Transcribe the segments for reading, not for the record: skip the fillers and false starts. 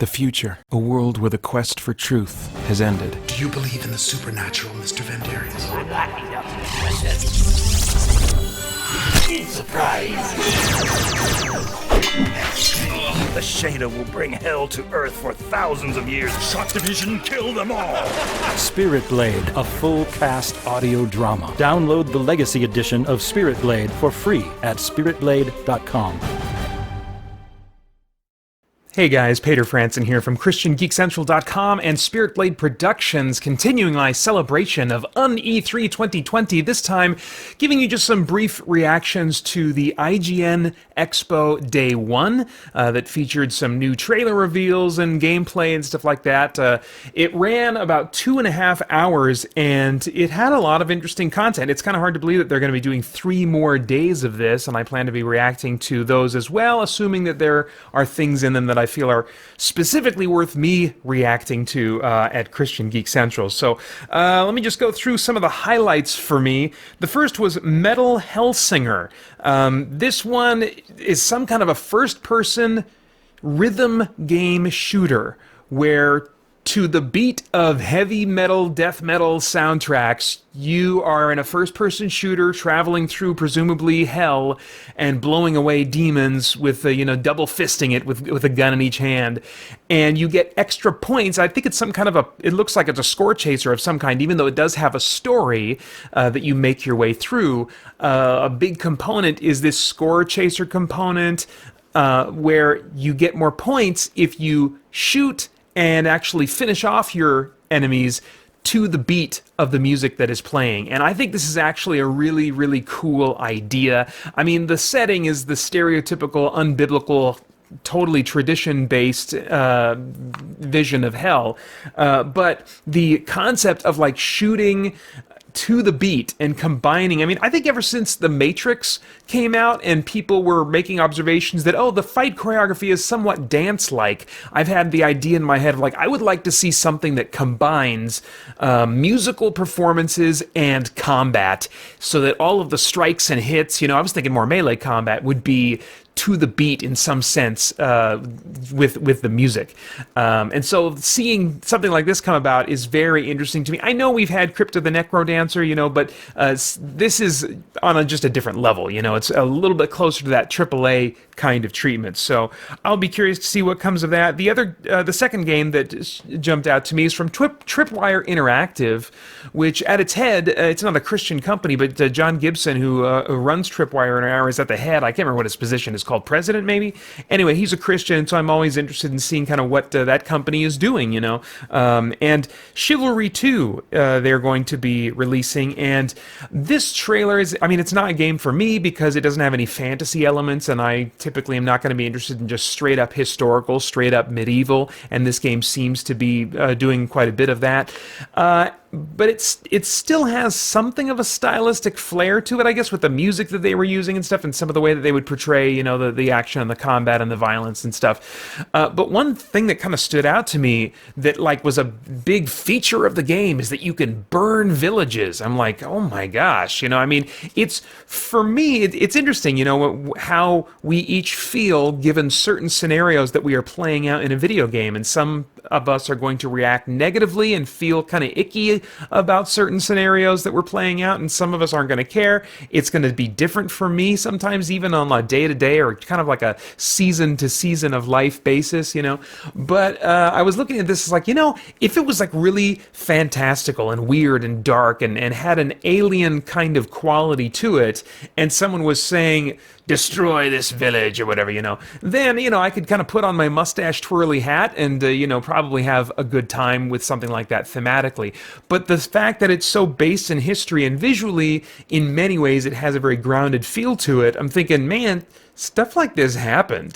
The future, a world where the quest for truth has ended. Do you believe in the supernatural, Mr. Vandarius? I'm not enough surprise! The Shader will bring hell to Earth for thousands of years. Shock Division, kill them all! Spirit Blade, a full-cast audio drama. Download the Legacy Edition of Spirit Blade for free at spiritblade.com. Hey guys, Peter Franson here from christiangeekcentral.com and Spirit Blade Productions, continuing my celebration of UN-E3 2020, this time giving you just some brief reactions to the IGN Expo Day 1 that featured some new trailer reveals and gameplay and stuff like that. It ran about 2.5 hours and it had a lot of interesting content. It's kind of hard to believe that they're going to be doing 3 more days of this, and I plan to be reacting to those as well, assuming that there are things in them that I feel are specifically worth me reacting to at Christian Geek Central. So let me just go through some of the highlights for me. The first was Metal Hellsinger. This one is some kind of a first-person rhythm game shooter where, to the beat of heavy metal, death metal soundtracks, you are in a first-person shooter traveling through presumably hell and blowing away demons with, double fisting it with a gun in each hand. And you get extra points. I think it's some kind of it looks like it's a score chaser of some kind, even though it does have a story that you make your way through. A big component is this score chaser component where you get more points if you shoot and actually finish off your enemies to the beat of the music that is playing. And I think this is actually a really, really cool idea. I mean, the setting is the stereotypical, unbiblical, totally tradition-based vision of hell. But the concept of like shooting to the beat and combining, I mean, I think ever since The Matrix came out and people were making observations that, oh, the fight choreography is somewhat dance-like, I've had the idea in my head of like, I would like to see something that combines musical performances and combat so that all of the strikes and hits, I was thinking more melee combat, would be to the beat in some sense with the music. And so seeing something like this come about is very interesting to me. I know we've had Crypt of the Necrodancer, but this is on just a different level. It's a little bit closer to that AAA kind of treatment. So I'll be curious to see what comes of that. The second game that jumped out to me is from Tripwire Interactive, which at its head, it's not a Christian company, but John Gibson, who runs Tripwire Interactive, is at the head. I can't remember what his position is called, president maybe? Anyway, he's a Christian, so I'm always interested in seeing kind of what that company is doing, and Chivalry 2 they're going to be releasing, and this trailer is, it's not a game for me because it doesn't have any fantasy elements, and I typically am not going to be interested in just straight up historical, straight up medieval, and this game seems to be doing quite a bit of that. But it still has something of a stylistic flair to it, I guess, with the music that they were using and stuff, and some of the way that they would portray, the action and the combat and the violence and stuff. But one thing that kind of stood out to me that was a big feature of the game is that you can burn villages. I'm like, oh my gosh, it's, for me, it's interesting, how we each feel given certain scenarios that we are playing out in a video game, and some of us are going to react negatively and feel kind of icky about certain scenarios that we're playing out, and some of us aren't going to care. It's going to be different for me sometimes, even on a day-to-day or kind of like a season-to-season of life basis, But I was looking at this as like, if it was like really fantastical and weird and dark and had an alien kind of quality to it, and someone was saying, destroy this village or whatever, then, I could kind of put on my mustache twirly hat and, probably have a good time with something like that thematically. But the fact that it's so based in history and visually, in many ways, it has a very grounded feel to it, I'm thinking, man, stuff like this happened,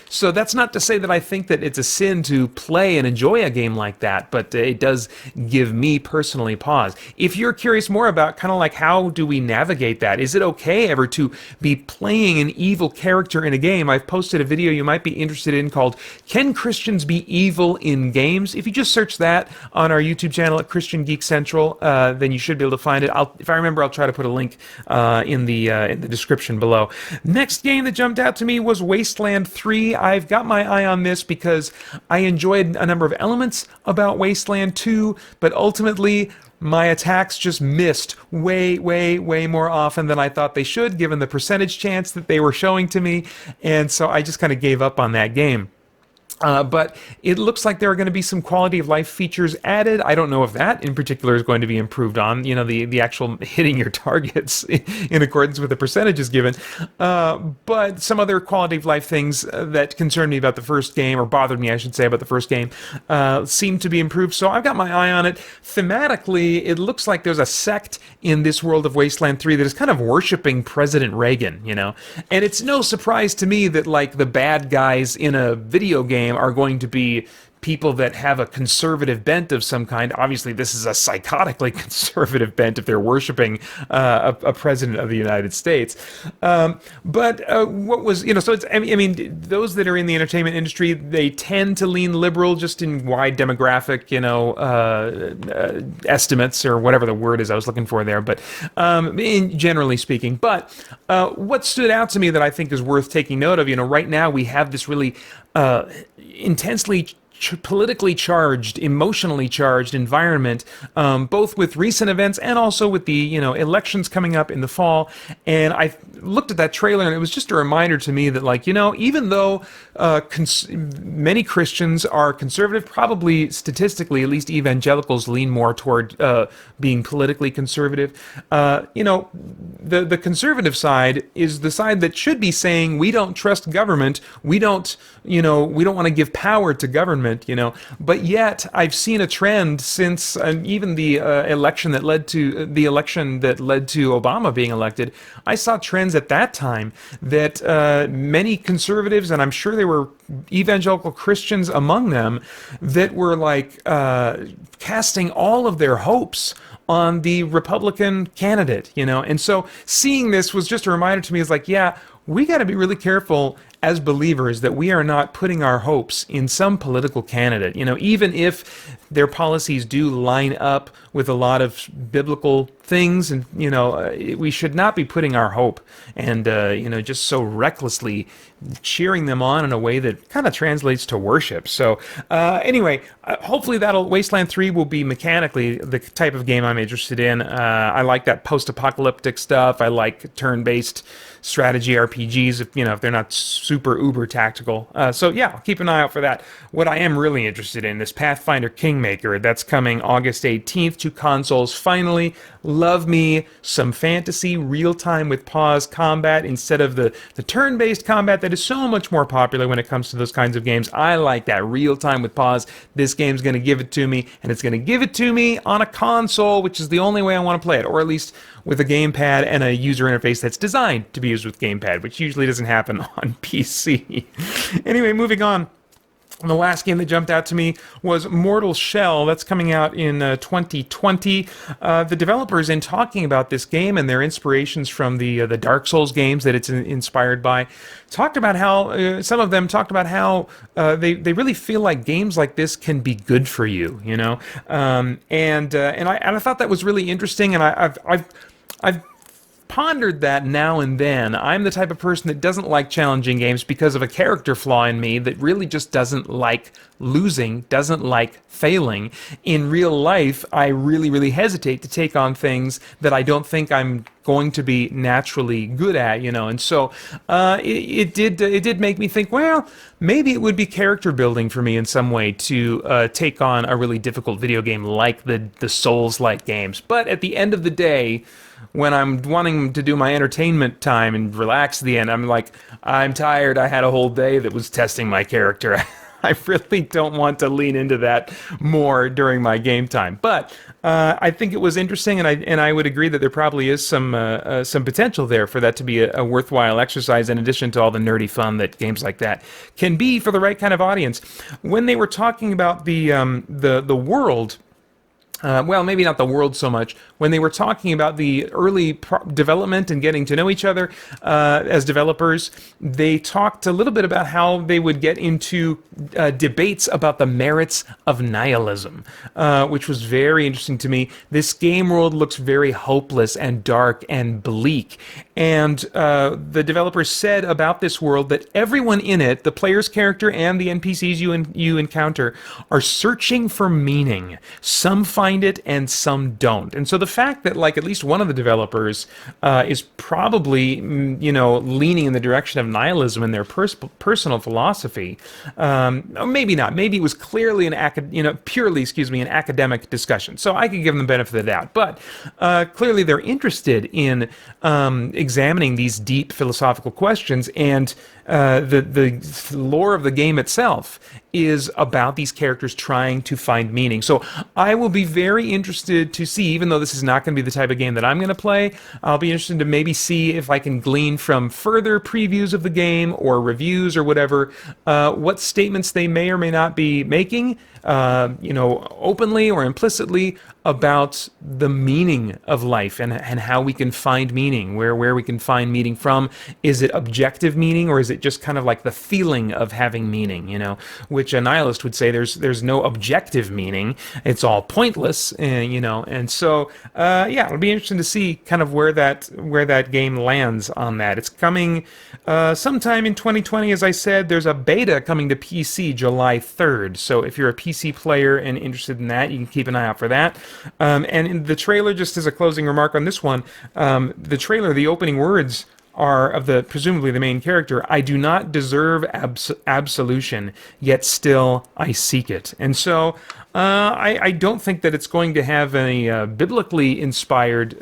So that's not to say that I think that it's a sin to play and enjoy a game like that, but it does give me personally pause. If you're curious more about kind of like how do we navigate that, is it okay ever to be playing an evil character in a game? I've posted a video you might be interested in called Can Christians Be Evil in Games? If you just search that on our YouTube channel at Christian Geek Central, then you should be able to find it. If I remember, I'll try to put a link in the description below. Next game that jumped out to me was Wasteland 3. I've got my eye on this because I enjoyed a number of elements about Wasteland 2, but ultimately my attacks just missed way, way, way more often than I thought they should, given the percentage chance that they were showing to me, and so I just kind of gave up on that game. But it looks like there are going to be some quality of life features added. I don't know if that in particular is going to be improved on, the actual hitting your targets in accordance with the percentages given. But some other quality of life things that concerned me about the first game, or bothered me, I should say, about the first game, seem to be improved. So I've got my eye on it. Thematically, it looks like there's a sect in this world of Wasteland 3 that is kind of worshiping President Reagan, And it's no surprise to me that, like, the bad guys in a video game are going to be people that have a conservative bent of some kind. Obviously, this is a psychotically conservative bent if they're worshiping a president of the United States. But what was, so it's, I mean, those that are in the entertainment industry, they tend to lean liberal just in wide demographic, estimates, or whatever the word is I was looking for there, but generally speaking. But what stood out to me that I think is worth taking note of, right now we have this really intensely politically charged, emotionally charged environment, both with recent events and also with the elections coming up in the fall. And I looked at that trailer, and it was just a reminder to me that, like, even though many Christians are conservative, probably statistically, at least evangelicals lean more toward being politically conservative. The conservative side is the side that should be saying we don't trust government, we don't want to give power to government. But yet I've seen a trend since even the election that led to Obama being elected. I saw trends at that time that many conservatives, and I'm sure there were evangelical Christians among them, that were like casting all of their hopes on the Republican candidate, and so seeing this was just a reminder to me. It's like, yeah, we got to be really careful as believers that we are not putting our hopes in some political candidate, even if their policies do line up with a lot of biblical things, and we should not be putting our hope and just so recklessly cheering them on in a way that kind of translates to worship. So anyway, hopefully Wasteland 3 will be mechanically the type of game I'm interested in. I like that post-apocalyptic stuff. I like turn-based strategy RPGs, if they're not super uber tactical. So yeah, I'll keep an eye out for that. What I am really interested in is Pathfinder Kingmaker. That's coming August 18th to consoles finally. Love me some fantasy real-time with pause combat instead of the turn-based combat that is so much more popular when it comes to those kinds of games. I like that real-time with pause. This game's going to give it to me, and it's going to give it to me on a console, which is the only way I want to play it, or at least with a gamepad and a user interface that's designed to be used with gamepad, which usually doesn't happen on PC. Anyway, moving on. The last game that jumped out to me was Mortal Shell. That's coming out in 2020. The developers, in talking about this game and their inspirations from the Dark Souls games that it's inspired by, talked about how some of them talked about how they really feel like games like this can be good for you, and I thought that was really interesting, and I've pondered that now and then. I'm the type of person that doesn't like challenging games because of a character flaw in me that really just doesn't like losing, doesn't like failing. In real life, I really, really hesitate to take on things that I don't think I'm going to be naturally good at, and so it did make me think, well, maybe it would be character building for me in some way to take on a really difficult video game like the Souls-like games. But at the end of the day, when I'm wanting to do my entertainment time and relax at the end, I'm like, I'm tired. I had a whole day that was testing my character. I really don't want to lean into that more during my game time. But I think it was interesting, and I would agree that there probably is some potential there for that to be a worthwhile exercise, in addition to all the nerdy fun that games like that can be for the right kind of audience. When they were talking about the world. Well, maybe not the world so much. When they were talking about the early development and getting to know each other as developers, they talked a little bit about how they would get into debates about the merits of nihilism, which was very interesting to me. This game world looks very hopeless and dark and bleak, And the developers said about this world that everyone in it, the player's character and the NPCs you encounter, are searching for meaning. Some find it and some don't. And so the fact that like at least one of the developers is probably leaning in the direction of nihilism in their personal philosophy, or maybe not. Maybe it was clearly an academic discussion. So I could give them the benefit of the doubt. But clearly they're interested in examining these deep philosophical questions, and the lore of the game itself is about these characters trying to find meaning. So I will be very interested to see, even though this is not going to be the type of game that I'm going to play, I'll be interested to maybe see if I can glean from further previews of the game or reviews or whatever, what statements they may or may not be making, openly or implicitly, about the meaning of life and how we can find meaning, where we can find meaning from. Is it objective meaning, or is it just kind of like the feeling of having meaning, which a nihilist would say there's no objective meaning. It's all pointless, and so it'll be interesting to see kind of where that game lands on that. It's coming sometime in 2020, as I said. There's a beta coming to PC July 3rd, so if you're a PC player and interested in that, you can keep an eye out for that. And in the trailer, just as a closing remark on this one, the trailer, the opening words are of presumably the main character: "I do not deserve absolution, yet still I seek it." And so I don't think that it's going to have any biblically inspired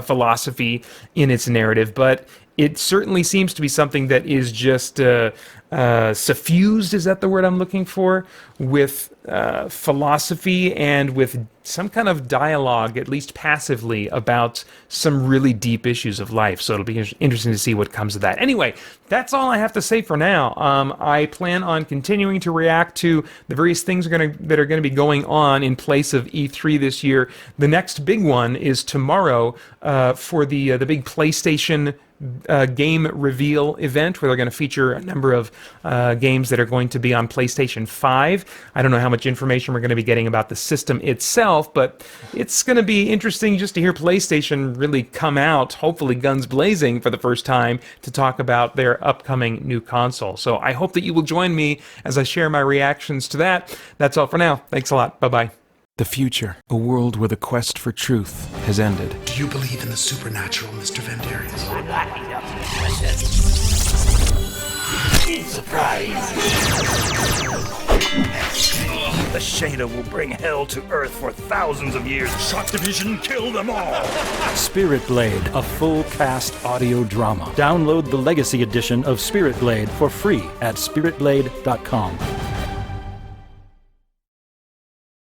philosophy in its narrative, but it certainly seems to be something that is just suffused, is that the word I'm looking for, with philosophy and with some kind of dialogue, at least passively, about some really deep issues of life. So it'll be interesting to see what comes of that. Anyway, that's all I have to say for now. I plan on continuing to react to the various things that are going to be going on in place of E3 this year. The next big one is tomorrow for the big PlayStation game reveal event, where they're going to feature a number of games that are going to be on PlayStation 5. I don't know how much information we're going to be getting about the system itself, but it's going to be interesting just to hear PlayStation really come out, hopefully guns blazing for the first time, to talk about their upcoming new console. So I hope that you will join me as I share my reactions to that. That's all for now. Thanks a lot. Bye-bye. The future, a world where the quest for truth has ended. Do you believe in the supernatural, Mr. Vendarius? Surprise! The Shader will bring hell to Earth for thousands of years. Shock Division, kill them all! Spirit Blade, a full cast audio drama. Download the Legacy Edition of Spirit Blade for free at spiritblade.com.